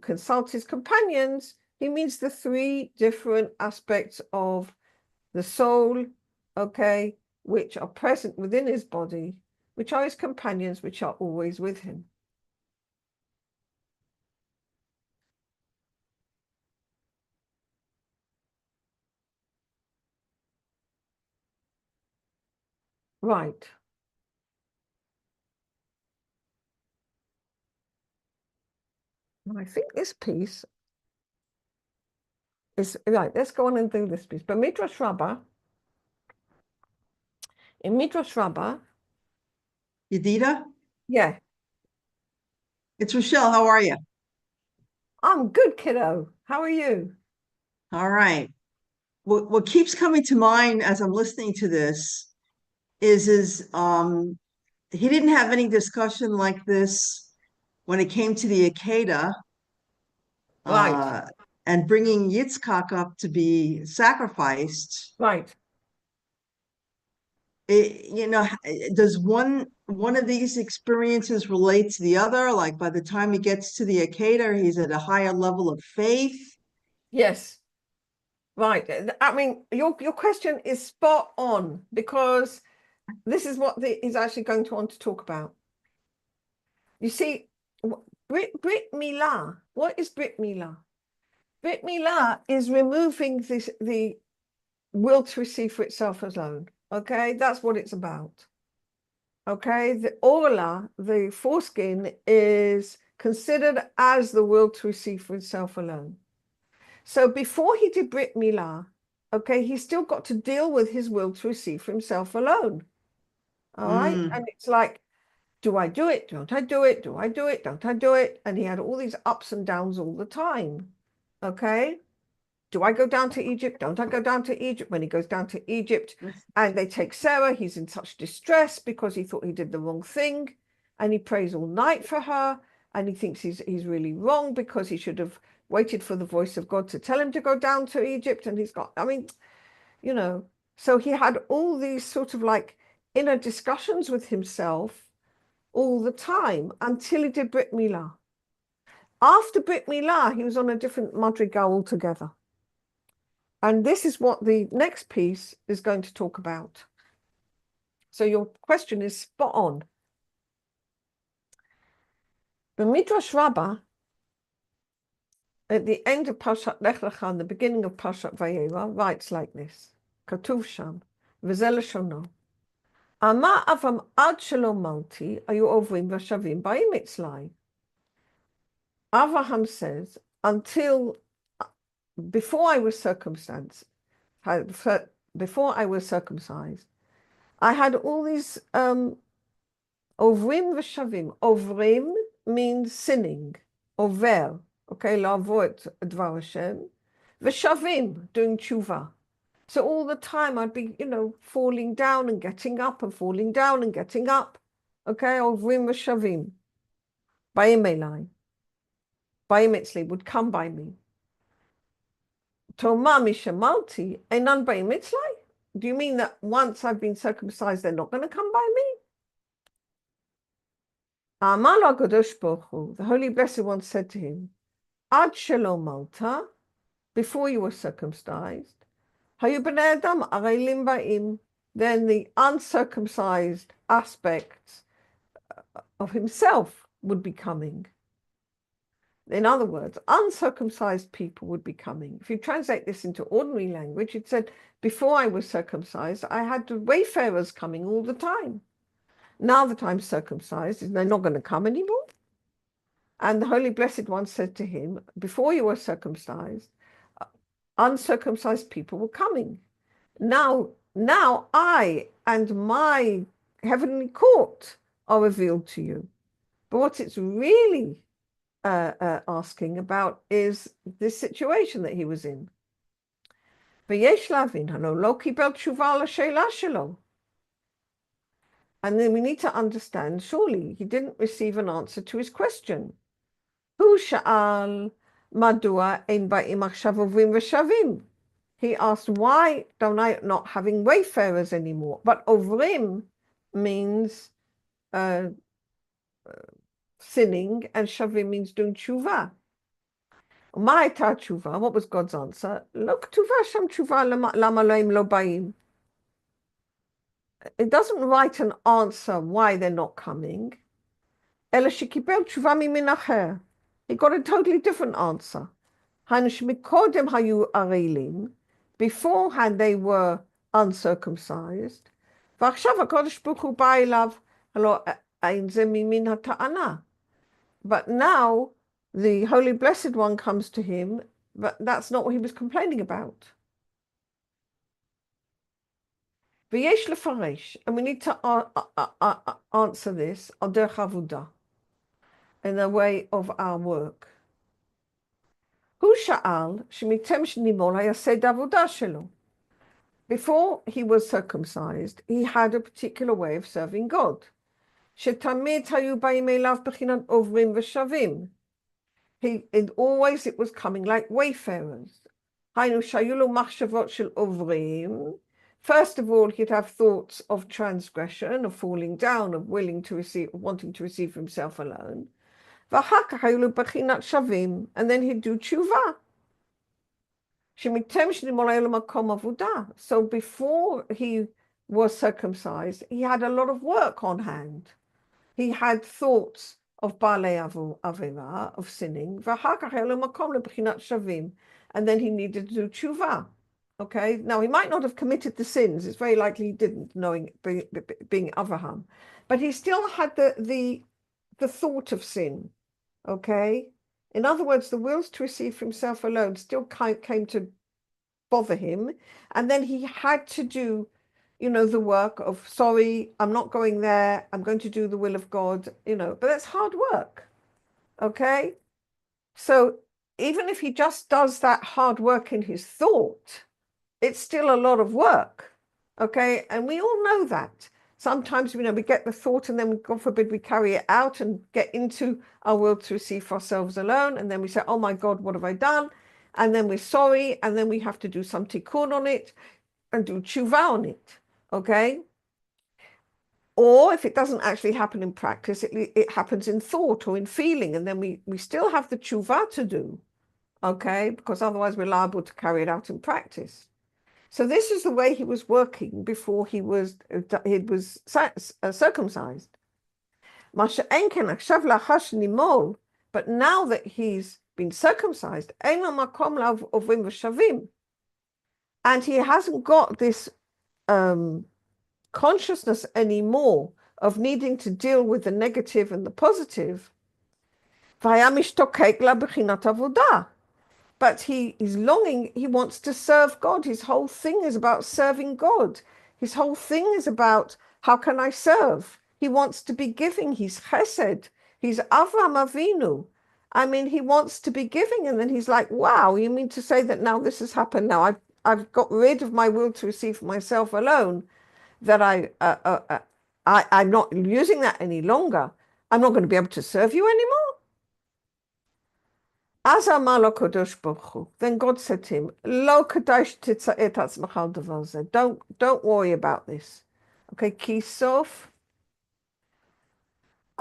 consult his companions. He means the 3 different aspects of the soul, okay, which are present within his body, which are his companions, which are always with him. Right. I think this piece is right. Let's go on and do this piece. But Midrash Rabbah, in Midrash Rabbah, Yedida? yeah, It's Rochelle. How are you? I'm good, kiddo. How are you? All right. What keeps coming to mind as I'm listening to this is he didn't have any discussion like this when it came to the Akedah, Right. And bringing Yitzchak up to be sacrificed. Right. Does one of these experiences relate to the other? Like by the time he gets to the Akedah, he's at a higher level of faith. Yes. Right. I mean, your question is spot on, because this is what he's actually going to want to talk about. You see, Brit Milah. What is Brit Milah? Brit Milah is removing the will to receive for itself alone. Okay, that's what it's about. Okay, the orla, the foreskin, is considered as the will to receive for itself alone. So before he did Brit Milah, okay, he's still got to deal with his will to receive for himself alone. All right, and it's like, do I do it? Don't I do it? Do I do it? Don't I do it? And he had all these ups and downs all the time. Okay. Do I go down to Egypt? Don't I go down to Egypt? When he goes down to Egypt and they take Sarah, he's in such distress because he thought he did the wrong thing, and he prays all night for her, and he thinks he's really wrong because he should have waited for the voice of God to tell him to go down to Egypt. And so he had all these sort of like inner discussions with himself all the time until he did Brit Milah. After Brit Milah, he was on a different madrigal altogether. And this is what the next piece is going to talk about. So your question is spot on. The Midrash Rabbah, at the end of Parshat Lech Lecha and the beginning of Parshat Vayera, writes like this: Katuv sham, v'zeh leshono. Ama Avraham ad shelo malti, ayu ovrim v'shavim ba'im etzlai. Avraham says, before I was circumcised, I had all these ovrim v'shavim. Ovrim means sinning, over, okay, la'avot dvar Hashem, v'shavim, doing tshuva. So all the time I'd be, falling down and getting up and falling down and getting up, okay, ovrim v'shavim. Ba'im elai, ba'im etzli, would come by me. Toma mishamalti, einan ba'im etzli. Do you mean that once I've been circumcised, they're not going to come by me? Amar lo HaKadosh Baruch Hu, the Holy Blessed One said to him, Ad shelo malta, before you were circumcised, hayu bnei adam areilim ba'im, then the uncircumcised aspects of himself would be coming. In other words, uncircumcised people would be coming. If you translate this into ordinary language, it said, before I was circumcised, I had wayfarers coming all the time. Now that I'm circumcised, they're not going to come anymore. And the Holy Blessed One said to him, before you were circumcised, uncircumcised people were coming. Now I and my heavenly court are revealed to you. But what it's really asking about is this situation that he was in. ויש להבין, הלא לא קיבל תשובה לשאלה שלו. And then we need to understand, surely he didn't receive an answer to his question. הוא שאל, מדוע אין באים עכשיו עוברים ושבים? He asked, why don't I not having wayfarers anymore? But עוברים means sinning, and shavim means doing tshuva. מה הייתה התשובה? What was God's answer? לא כתובה שם תשובה למה לא הם לא באים. It doesn't write an answer why they're not coming, אלא שקיבל תשובה ממין אחר. He got a totally different answer. היינו שמקודם היו ערלים, beforehand they were uncircumcised, ועכשיו הקדוש ברוך הוא בא אליו, הלא אין זה ממין הטענה. But now the Holy Blessed One comes to him, but that's not what he was complaining about. ויש לפרש, and we need to answer this על דרך עבודה, in the way of our work. הוא שאל שמיתם שנימול היעשה את העבודה שלו. Before he was circumcised, he had a particular way of serving God. שתמיד היו באים אליו בחינת עוברים ושבים. Always it was coming like wayfarers. היינו שהיו לו מחשבות של עוברים. First of all, he'd have thoughts of transgression, of falling down, of wanting to receive himself alone. ואחר כך היו לו בחינת שבים, and then he'd do tshuva. שמיתם שנימול היה לו מקום עבודה. So before he was circumcised, he had a lot of work on hand. He had thoughts of Baalei Avera, of sinning, ואחר כך היה לו מקום לבחינת שבים, and then he needed to do tshuva. Okay, now he might not have committed the sins. It's very likely he didn't, knowing being Avraham, but he still had the thought of sin. Okay, in other words, the wills to receive himself alone still came to bother him, and then he had to do, the work of, sorry, I'm not going there, I'm going to do the will of God, but that's hard work. Okay, so even if he just does that hard work in his thought, it's still a lot of work. Okay, and we all know that. Sometimes, we get the thought and then, God forbid, we carry it out and get into our will to receive for ourselves alone. And then we say, oh my God, what have I done? And then we're sorry. And then we have to do some tikkun on it and do tshuva on it. Okay? Or if it doesn't actually happen in practice, it happens in thought or in feeling. And then we still have the tshuva to do. Okay? Because otherwise we're liable to carry it out in practice. So this is the way he was working before he was circumcised. But now that he's been circumcised, and he hasn't got this consciousness anymore of needing to deal with the negative and the positive, but he is longing, he wants to serve God. His whole thing is about serving God. His whole thing is about, how can I serve? He wants to be giving. He's chesed. He's Avraham Avinu. I mean, he wants to be giving. And then he's like, wow, you mean to say that now this has happened? Now I've got rid of my will to receive for myself alone, that I'm not using that any longer. I'm not going to be able to serve you anymore. אז אמר לו הקדוש ברוך הוא, then God said to him, לא כדאי שתצער את עצמך על דבר זה. Don't worry about this. Okay, כי סוף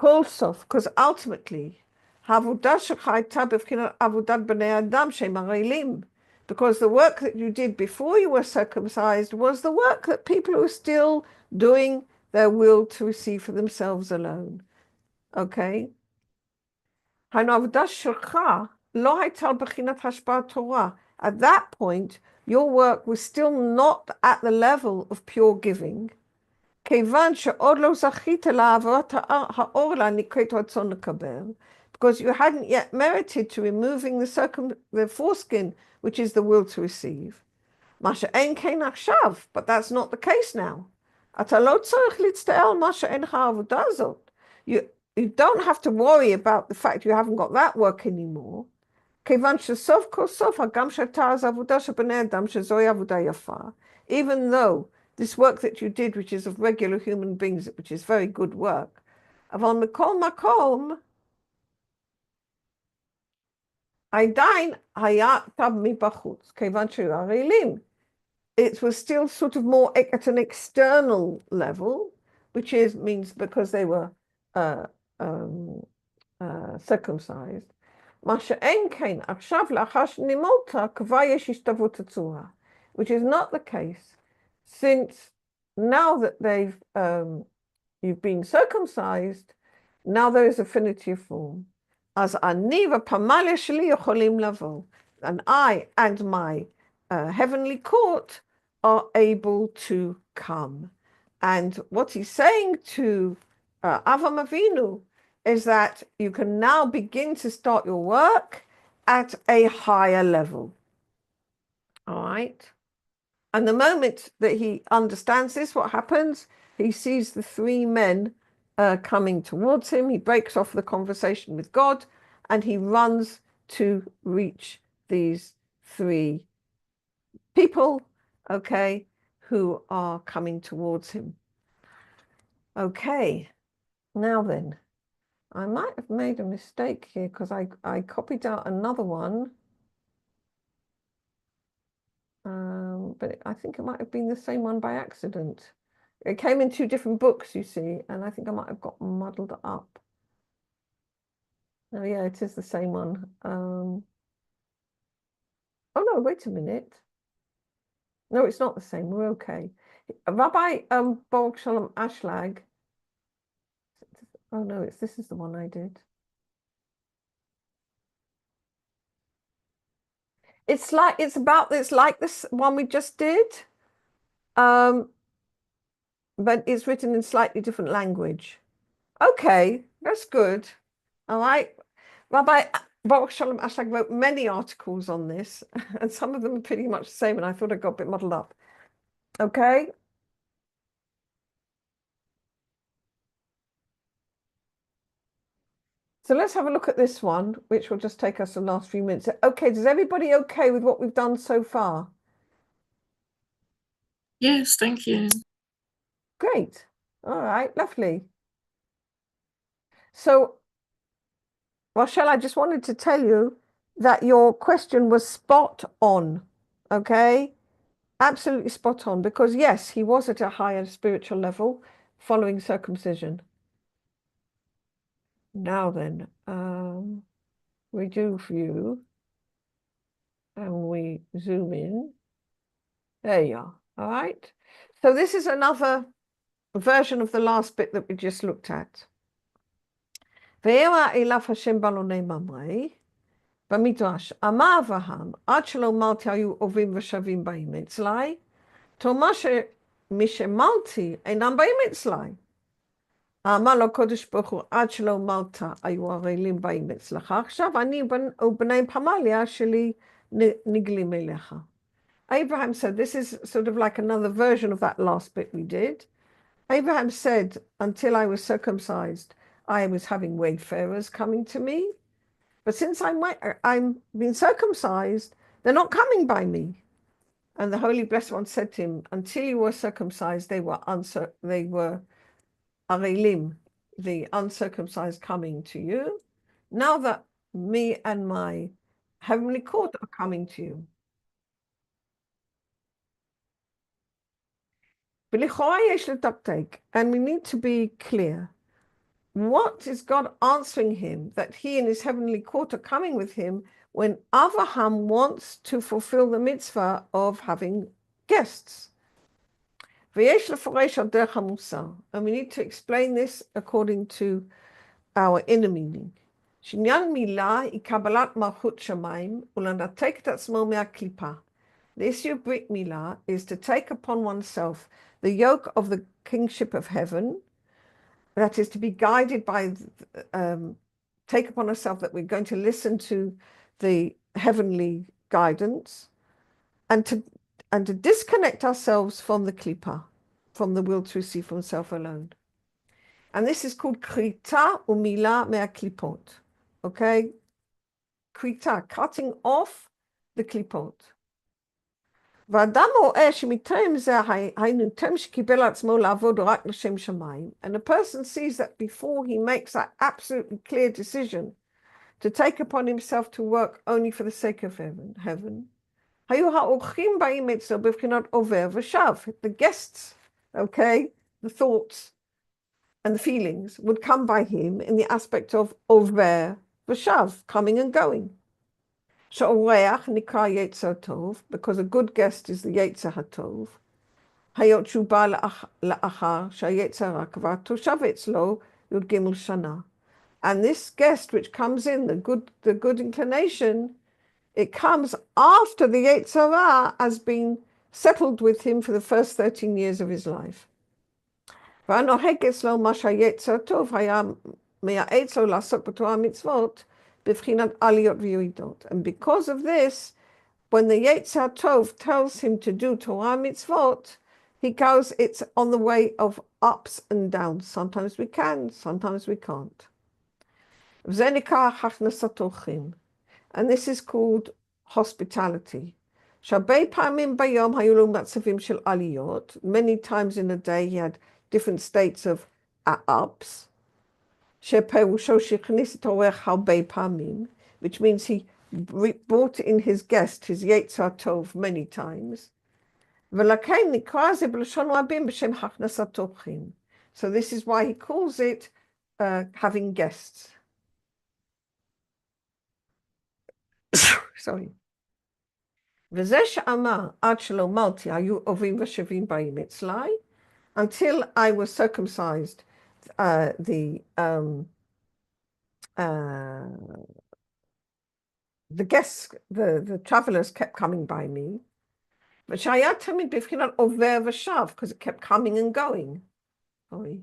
Kol sof, because ultimately, העבודה שלך הייתה בבחינת עבודת בני אדם שהם ערלים. Because the work that you did before you were circumcised was the work that people who are still doing their will to receive for themselves alone. Okay? העבודה שלך לא הייתה בבחינת השפעת תורה. At that point, your work was still not at the level of pure giving. כיוון שעוד לא זכית להעברת האור להניקת רצון לקבל, because you hadn't yet merited to removing the foreskin, which is the will to receive. מה שאין כן עכשיו, but that's not the case now. אתה לא צריך להצטער על מה שאין לך העבודה הזאת. You don't have to worry about the fact you haven't got that work anymore. כיוון שסוף כל סוף, הגם שהייתה אז עבודה של בני אדם, שזוהי עבודה יפה, even though this work that you did, which is of regular human beings, which is very good work, אבל מכל מקום, עדיין היה טוב מבחוץ, כיוון שהיו ערלים. It was still sort of more at an external level, which means because they were circumcised. מה שאין כן, עכשיו לאחר שנימולת, כבר יש השתוות הצורה, which is not the case, since now that you've been circumcised, now there is affinity of form. אז אני ופמליה שלי יכולים לבוא, and I and my heavenly court are able to come. And what he's saying to Avraham Avinu is that you can now begin to start your work at a higher level. All right? And the moment that he understands this, what happens? He sees the three men coming towards him. He breaks off the conversation with God and he runs to reach these three people, okay, who are coming towards him. Okay, now then, I might have made a mistake here because I copied out another one. But I think it might have been the same one by accident. It came in two different books, you see, and I think I might have got muddled up. Oh yeah, it is the same one. Oh no, wait a minute. No, it's not the same. We're okay. Rabbi Baruch Shalom Ashlag. Oh no, this is the one I did. It's like this one we just did, but it's written in slightly different language. Okay, that's good. All right. Rabbi Baruch Shalom Ashlag wrote many articles on this, and some of them are pretty much the same, and I thought I got a bit muddled up. Okay. So let's have a look at this one, which will just take us the last few minutes. Okay, is everybody okay with what we've done so far? Yes, thank you. Great. All right, lovely. So, Rochelle, I just wanted to tell you that your question was spot on, okay? Absolutely spot on, because yes, he was at a higher spiritual level following circumcision. Now then, we do view and we zoom in. There you are. All right. So this is another version of the last bit that we just looked at. Vayera elav Hashem balonei mamrei במדרש. אמר אברהם, עד שלא מלתי היו עוברים ושבים באים אצלי, תאמר שמשמלתי אינם באים אצלי. אמר לו קודש ברוך הוא, עד שלא מלת היו ערלים באים אצלך, עכשיו אני ובני פמליה שלי נגלים אליך. Abraham said, this is sort of like another version of that last bit we did. Abraham said, until I was circumcised, I was having wayfarers coming to me. But since I'm been circumcised, they're not coming by me. And the Holy Blessed One said to him, until you were circumcised, they were arelim, the uncircumcised coming to you. Now that me and my heavenly court are coming to you. And we need to be clear. what is God answering him that he and his heavenly court are coming with him when Avraham wants to fulfill the mitzvah of having guests? And we need to explain this according to our inner meaning. Shinyan milah היא קבלת מלכות שמיים ולנתק את עצמו מהקליפה. The issue of Brit Milah is to take upon oneself the yoke of the kingship of heaven, that is to be guided by, take upon ourselves that we're going to listen to the heavenly guidance, and to disconnect ourselves from the klipa, from the will to receive from self alone. And this is called krita umila mea klipot. Okay? Krita, cutting off the klipot. ואדם רואה שמטעם זה היינו טעם שקיבל עצמו לעבוד רק לשם שמיים, and a person sees that before he makes that absolutely clear decision to take upon himself to work only for the sake of heaven, היו האורחים באים אצלו בבחינת עובר ושב. The guests, okay, the thoughts and the feelings would come by him in the aspect of עובר ושב, coming and going. שאורח נקרא יצר טוב, because a good guest is the יצר הטוב, היות שהוא בא לאחר שהיצר הרע כבר תושב אצלו י"ג שנה. And this guest which comes in, the good inclination, it comes after the yetzer hara has been settled with him for the first 13 years of his life. והנוהג אצלו מה שהיצר טוב היה מייעץ לו לעסוק בתורה מצוות, בבחינת עליות וירידות. And because of this, when the Yetzer Tov tells him to do Torah mitzvot, he goes, it's on the way of ups and downs. Sometimes we can, sometimes we can't. וזה נקרא הכנסת אורחים. And this is called hospitality. שהרבה פעמים ביום היו לו מצבים של עליות. Many times in a day he had different states of ups. שפירושו שהכניס את אורח הרבה פעמים, which means he brought in his guest, his יצר טוב, many times. ולכן נקרא זה בלשון רבים בשם הכנסת אורחים. So this is why he calls it having guests. Sorry. וזה שאמר עד שלא מלתי היו עוברים ושבים באים אצלי, until I was circumcised, the guests, the travelers kept coming by me. ושהיה תמיד בבחינת עובר ושב, because it kept coming and going. Sorry.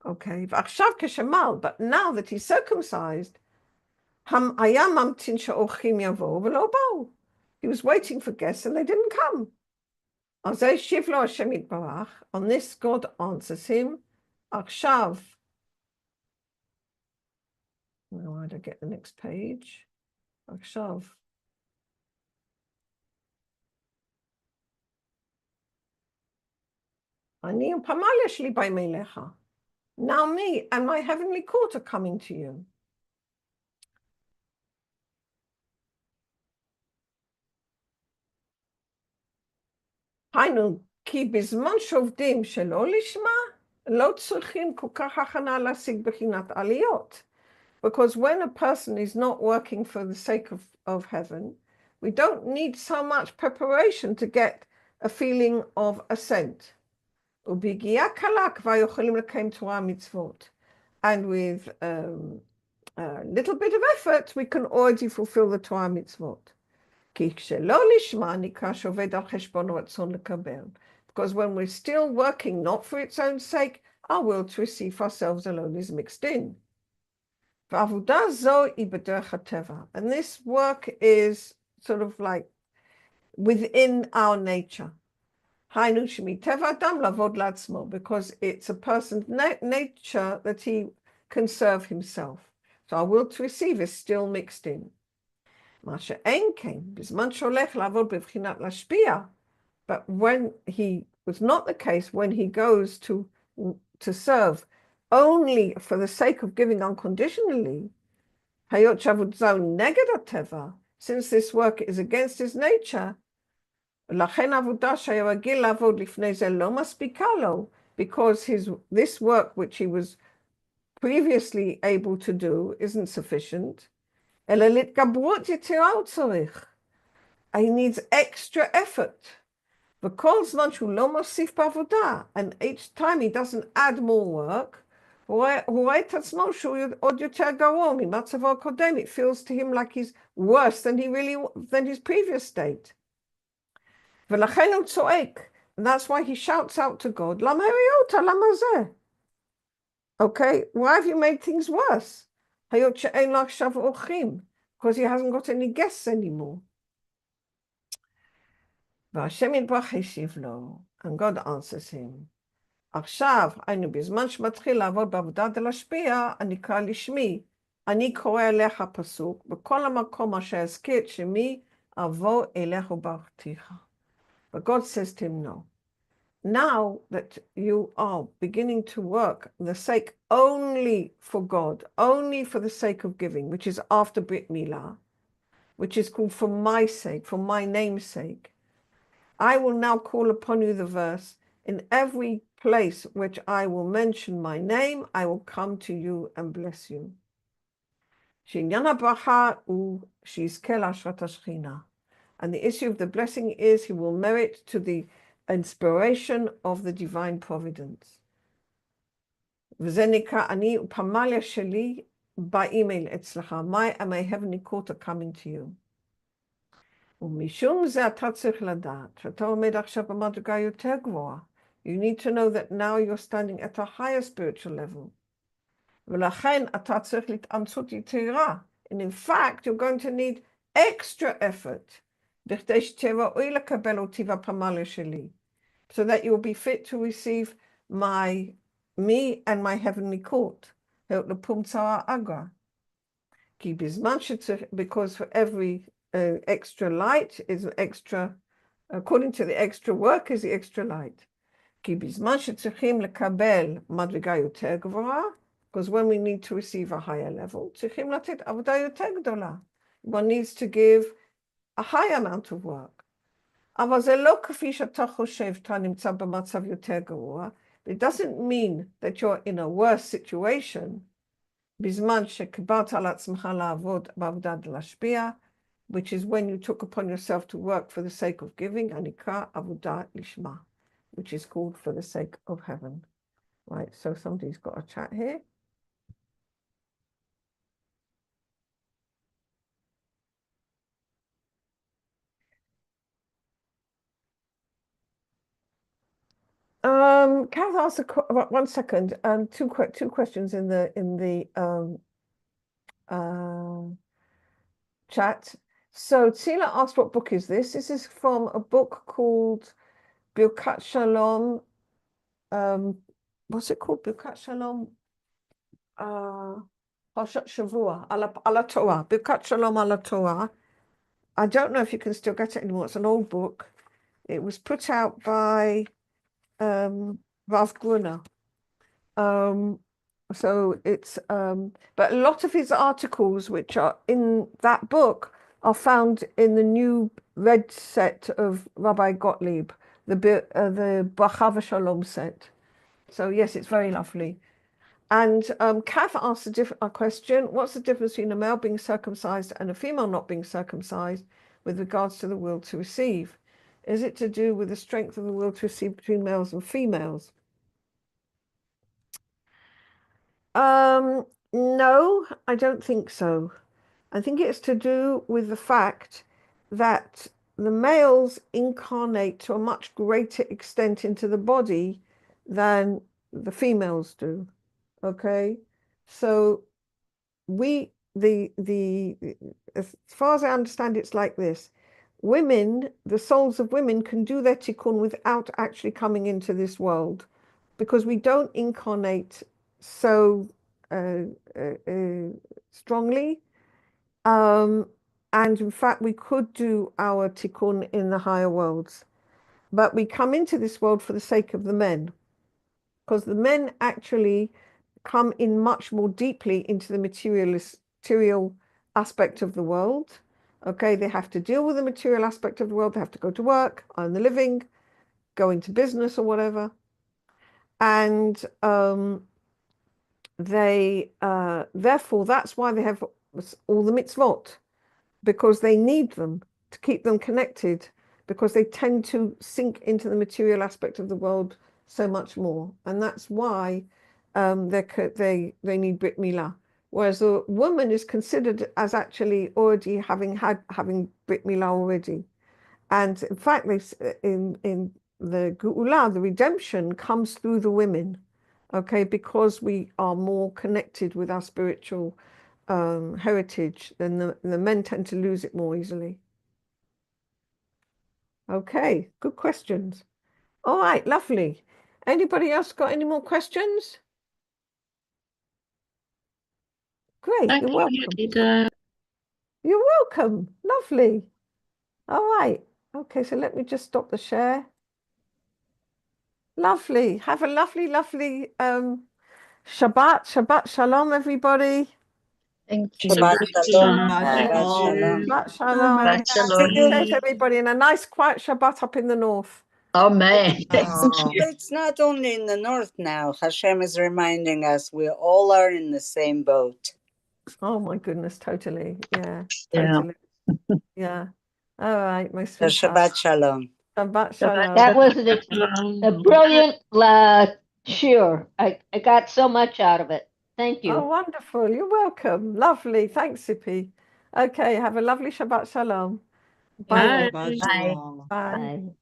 Okay, ועכשיו כשמל, but now that he's circumcised, היה ממתין שאורחים יבואו ולא באו. He was waiting for guests and they didn't come. אז זה השיב לו השם יתברך. On this God answers him. עכשיו, why did I get the next page? עכשיו. אני ופמל יש לי באים אליך. Now me and my heavenly court are coming to you. היינו, כי בזמן שעובדים שלא לשמה, לא צריכים כל כך הכנה להשיג בחינת עליות. Because when a person is not working for the sake of heaven, we don't need so much preparation to get a feeling of ascent. ובהגיעה קלה כבר יכולים לקיים תורה מצוות. And with a little bit of effort, we can already fulfill the Torah mitzvot. כי כשלא לשמה נקרא שעובד על חשבון רצון לקבל. Because when we're still working not for its own sake, our will to receive ourselves alone is mixed in. ועבודה זו היא בדרך הטבע. And this work is sort of like within our nature. היינו שמטבע אדם לעבוד לעצמו, because it's a person's nature that he can serve himself. So our will to receive is still mixed in. מה שאין כן, בזמן שהולך לעבוד בבחינת להשפיע, but when he was not the case, when he goes to serve only for the sake of giving unconditionally, היות שעבוד זו נגד הטבע, since this work is against his nature, לכן עבודה שהיה רגיל לעבוד לפני זה לא מספיקה לו, because this work which he was previously able to do isn't sufficient. אלא להתגברות יתרה הוא צריך. He needs extra effort. וכל זמן שהוא לא מוסיף בעבודה, and each time he doesn't add more work, הוא רואה את עצמו שהוא עוד יותר גרוע ממצבו הקודם. It feels to him like he's worse than his previous state. ולכן הוא צועק, and that's why he shouts out to God, למה הראית? למה זה? Okay, why have you made things worse? היות שאין לו עכשיו אורחים, because he hasn't got any guests anymore. והשם יתברך השיב לו, and God answers him, עכשיו, היינו בזמן שמתחיל לעבוד בעבודת להשפיע, אני אקרא לשמי, אני קורא אליך פסוק, בכל המקום אשר אזכיר את שמי, אבוא אליך וברכתיך. But God says to him, no. Now that you are beginning to work the sake only for God, only for the sake of giving, which is after Brit Milah, which is called for my sake, for my name's sake, I will now call upon you the verse, in every place which I will mention my name, I will come to you and bless you. שעניין הברכה הוא שיזכה להשראת השכינה. And the issue of the blessing is he will merit to the inspiration of the divine providence. וזה נקרא, אני ופמליה שלי באים אל אצלך. My heavenly court are coming to you. ומשום זה אתה צריך לדעת, שאתה עומד עכשיו במדרגה יותר גבוהה. You need to know that now you're standing at a higher spiritual level. ולכן אתה צריך להתאמצות יתרה. And in fact, you're going to need extra effort. בכדי שתהיה ראוי לקבל אותי והפמליה שלי. So that you will be fit to receive me and my heavenly court. Because for every extra light is extra, according to the extra work is the extra light. Because when we need to receive a higher level, one needs to give a high amount of work. אבל זה לא כפי שאתה חושב, אתה נמצא במצב יותר גרוע. It doesn't mean that you're in a worse situation, בזמן שקיבלת על עצמך לעבוד בעבודה להשפיע, which is when you took upon yourself to work for the sake of giving, הנקרא עבודה לשמה, which is called for the sake of heaven. Right, so somebody's got a chat here. Kath asked 1 second, two questions in the chat. So Tzila asked, what book is this? This is from a book called Birkat Shalom. What's it called? Birkat Shalom. Parshat Shavua, ala Torah. Birkat Shalom ala Torah. I don't know if you can still get it anymore. It's an old book. It was put out by Rav Gruner. So it's but a lot of his articles which are in that book are found in the new red set of Rabbi Gottlieb, the Bracha V'Shalom set. So yes, it's very lovely. And Kath asked a question: what's the difference between a male being circumcised and a female not being circumcised with regards to the will to receive? Is it to do with the strength of the will to receive between males and females? No, I don't think so. I think it's to do with the fact that the males incarnate to a much greater extent into the body than the females do. Okay, so as far as I understand, it's like this. Women, the souls of women can do their tikkun without actually coming into this world, because we don't incarnate so strongly. And in fact, we could do our tikkun in the higher worlds, but we come into this world for the sake of the men, because the men actually come in much more deeply into the material aspect of the world. Okay, they have to deal with the material aspect of the world. They have to go to work, earn the living, go into business or whatever. And therefore, that's why they have all the mitzvot, because they need them to keep them connected, because they tend to sink into the material aspect of the world so much more, and that's why they need Brit Milah. Whereas a woman is considered as actually already having Brit Milah already, and in fact, in the Geula, the redemption comes through the women, okay, because we are more connected with our spiritual heritage, then the men tend to lose it more easily. Okay, good questions. All right, lovely. Anybody else got any more questions? Great, Thank you're you, welcome. Yadida. You're welcome. Lovely. All right. Okay, so let me just stop the share. Lovely. Have a lovely, lovely Shabbat Shalom, everybody. Thank you. Shabbat Shalom. Shabbat Shabbat Shalom. Shalom. Shabbat Shalom. Shabbat Be Shalom. safe, everybody, and a nice quiet Shabbat up in the north. Amen. Thank Oh. you. It's not only in the north now. Hashem is reminding us we all are in the same boat. Oh my goodness, totally. Yeah, Yeah. totally. Yeah. All right, my So sweetheart. Shabbat Shalom. Shabbat Shabbat Shalom. That was Shalom. a brilliant shiur. I got so much out of it. Thank you. Oh, wonderful. You're welcome. Lovely. Thanks, Sippy. Okay, have a lovely Shabbat Shalom. Bye then. Bye. Shabbat Shalom. Bye. Bye.